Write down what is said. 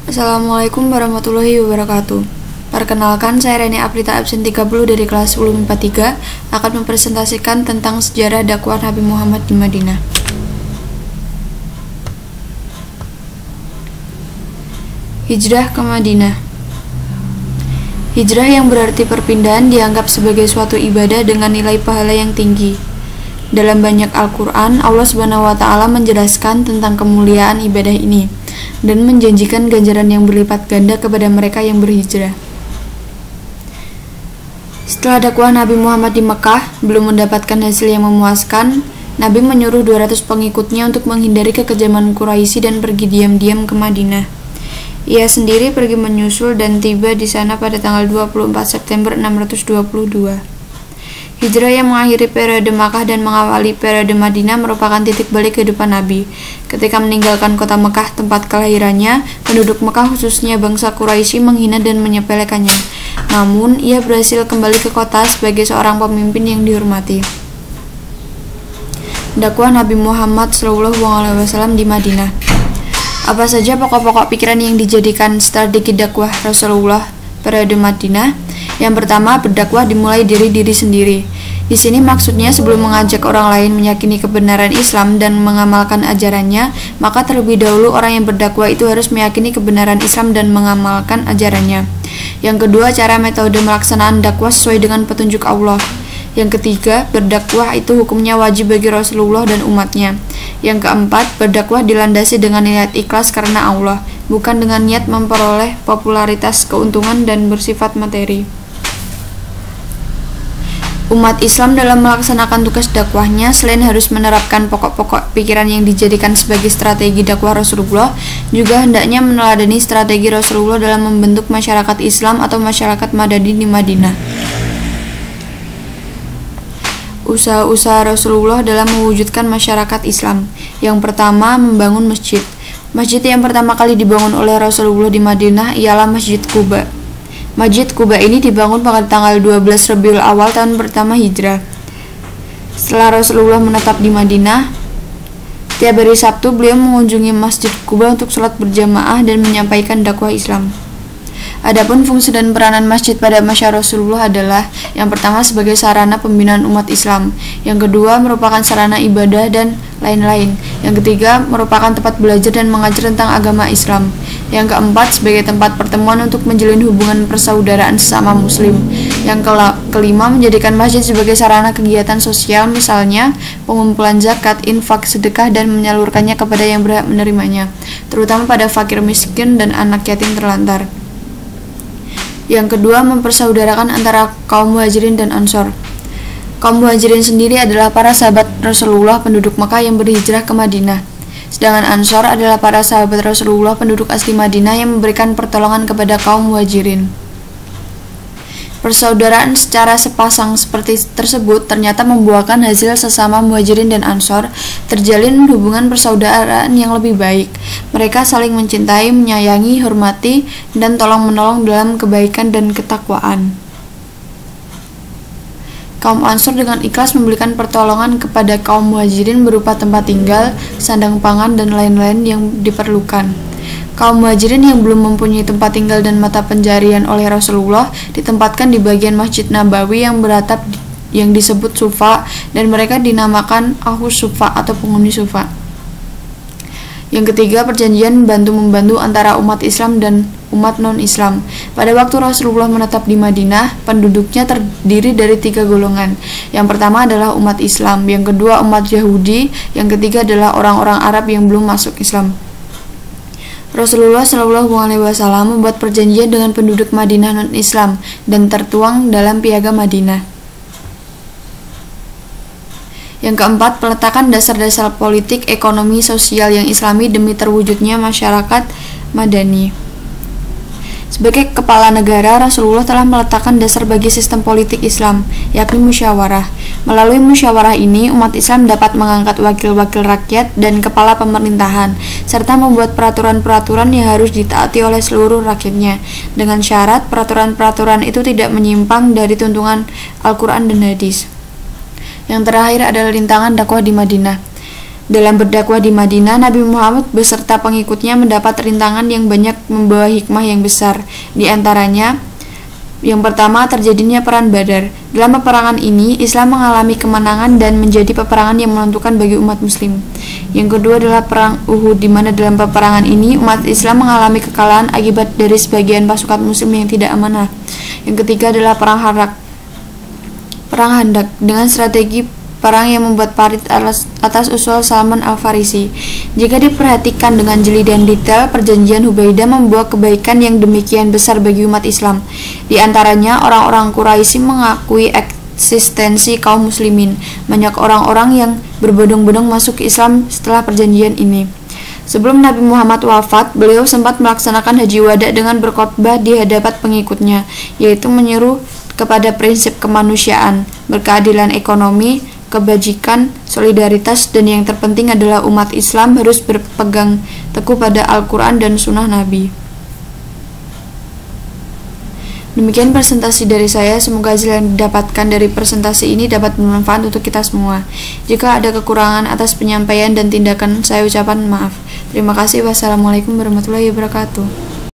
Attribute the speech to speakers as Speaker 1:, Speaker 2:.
Speaker 1: Assalamualaikum warahmatullahi wabarakatuh. Perkenalkan, saya Reni Aprita absen 30 dari kelas Ulum 43 akan mempresentasikan tentang sejarah dakwah Nabi Muhammad di Madinah. Hijrah ke Madinah. Hijrah yang berarti perpindahan dianggap sebagai suatu ibadah dengan nilai pahala yang tinggi. Dalam banyak Al-Quran, Allah SWT menjelaskan tentang kemuliaan ibadah ini dan menjanjikan ganjaran yang berlipat ganda kepada mereka yang berhijrah. Setelah dakwah Nabi Muhammad di Mekah belum mendapatkan hasil yang memuaskan, Nabi menyuruh 200 pengikutnya untuk menghindari kekejaman Quraisy dan pergi diam-diam ke Madinah. Ia sendiri pergi menyusul dan tiba di sana pada tanggal 24 September 622. Hijrah yang mengakhiri periode Makkah dan mengawali periode Madinah merupakan titik balik kehidupan Nabi. Ketika meninggalkan kota Mekah, tempat kelahirannya, penduduk Mekah khususnya bangsa Quraisy menghina dan menyepelekannya. Namun, ia berhasil kembali ke kota sebagai seorang pemimpin yang dihormati. Dakwah Nabi Muhammad SAW di Madinah. Apa saja pokok-pokok pikiran yang dijadikan strategi dakwah Rasulullah periode Madinah? Yang pertama, berdakwah dimulai dari diri sendiri. Di sini maksudnya sebelum mengajak orang lain meyakini kebenaran Islam dan mengamalkan ajarannya, maka terlebih dahulu orang yang berdakwah itu harus meyakini kebenaran Islam dan mengamalkan ajarannya. Yang kedua, cara metode melaksanaan dakwah sesuai dengan petunjuk Allah. Yang ketiga, berdakwah itu hukumnya wajib bagi Rasulullah dan umatnya. Yang keempat, berdakwah dilandasi dengan niat ikhlas karena Allah, bukan dengan niat memperoleh popularitas, keuntungan, dan bersifat materi. Umat Islam dalam melaksanakan tugas dakwahnya selain harus menerapkan pokok-pokok pikiran yang dijadikan sebagai strategi dakwah Rasulullah, juga hendaknya meneladani strategi Rasulullah dalam membentuk masyarakat Islam atau masyarakat Madani di Madinah. Usaha-usaha Rasulullah dalam mewujudkan masyarakat Islam. Yang pertama, membangun masjid. Masjid yang pertama kali dibangun oleh Rasulullah di Madinah ialah Masjid Quba. Masjid Quba ini dibangun pada tanggal 12 Rabiul Awal tahun pertama Hijrah. Setelah Rasulullah menetap di Madinah, tiap hari Sabtu beliau mengunjungi Masjid Quba untuk sholat berjamaah dan menyampaikan dakwah Islam. Adapun fungsi dan peranan masjid pada masa Rasulullah adalah yang pertama sebagai sarana pembinaan umat Islam, yang kedua merupakan sarana ibadah dan lain-lain, yang ketiga merupakan tempat belajar dan mengajar tentang agama Islam, yang keempat sebagai tempat pertemuan untuk menjalin hubungan persaudaraan sesama muslim, yang kelima menjadikan masjid sebagai sarana kegiatan sosial, misalnya pengumpulan zakat, infak, sedekah, dan menyalurkannya kepada yang berhak menerimanya, terutama pada fakir miskin dan anak yatim terlantar. Yang kedua, mempersaudarakan antara kaum Muhajirin dan Ansor. Kaum Muhajirin sendiri adalah para sahabat Rasulullah penduduk Makkah yang berhijrah ke Madinah. Sedangkan Ansor adalah para sahabat Rasulullah penduduk asli Madinah yang memberikan pertolongan kepada kaum Muhajirin. Persaudaraan secara sepasang seperti tersebut ternyata membuahkan hasil sesama Muhajirin dan Ansor terjalin hubungan persaudaraan yang lebih baik. Mereka saling mencintai, menyayangi, hormati, dan tolong-menolong dalam kebaikan dan ketakwaan. Kaum Ansor dengan ikhlas memberikan pertolongan kepada kaum Muhajirin berupa tempat tinggal, sandang pangan, dan lain-lain yang diperlukan. Kaum Muhajirin yang belum mempunyai tempat tinggal dan mata pencarian oleh Rasulullah ditempatkan di bagian Masjid Nabawi yang beratap yang disebut Sufa, dan mereka dinamakan Ahus Sufa atau penghuni Sufa. Yang ketiga, perjanjian membantu antara umat Islam dan umat non-Islam. Pada waktu Rasulullah menetap di Madinah, penduduknya terdiri dari 3 golongan. Yang pertama adalah umat Islam, yang kedua umat Yahudi, yang ketiga adalah orang-orang Arab yang belum masuk Islam. Rasulullah SAW membuat perjanjian dengan penduduk Madinah non-Islam dan tertuang dalam Piagam Madinah. Yang keempat, peletakan dasar-dasar politik, ekonomi, sosial yang Islami demi terwujudnya masyarakat Madani. Sebagai kepala negara, Rasulullah telah meletakkan dasar bagi sistem politik Islam, yakni musyawarah. Melalui musyawarah ini, umat Islam dapat mengangkat wakil-wakil rakyat dan kepala pemerintahan, serta membuat peraturan-peraturan yang harus ditaati oleh seluruh rakyatnya, dengan syarat peraturan-peraturan itu tidak menyimpang dari tuntunan Al-Quran dan Hadis. Yang terakhir adalah rintangan dakwah di Madinah. Dalam berdakwah di Madinah, Nabi Muhammad beserta pengikutnya mendapat rintangan yang banyak membawa hikmah yang besar. Di antaranya, yang pertama, terjadinya perang Badar. Dalam peperangan ini, Islam mengalami kemenangan dan menjadi peperangan yang menentukan bagi umat muslim. Yang kedua adalah perang Uhud, di mana dalam peperangan ini umat Islam mengalami kekalahan akibat dari sebagian pasukan muslim yang tidak amanah. Yang ketiga adalah perang Handak dengan strategi perang yang membuat parit atas usul Salman Al-Farisi. Jika diperhatikan dengan jeli dan detail, perjanjian Hubaidah membawa kebaikan yang demikian besar bagi umat Islam. Di antaranya, orang-orang Quraisy mengakui eksistensi kaum muslimin. Banyak orang-orang yang berbondong-bondong masuk ke Islam setelah perjanjian ini. Sebelum Nabi Muhammad wafat, beliau sempat melaksanakan haji wada dengan berkhotbah di hadapan pengikutnya, yaitu menyeru kepada prinsip kemanusiaan, berkeadilan ekonomi, kebajikan, solidaritas, dan yang terpenting adalah umat Islam harus berpegang teguh pada Al-Quran dan Sunnah Nabi. Demikian presentasi dari saya, semoga hasil yang didapatkan dari presentasi ini dapat bermanfaat untuk kita semua. Jika ada kekurangan atas penyampaian dan tindakan, saya ucapkan maaf. Terima kasih. Wassalamualaikum warahmatullahi wabarakatuh.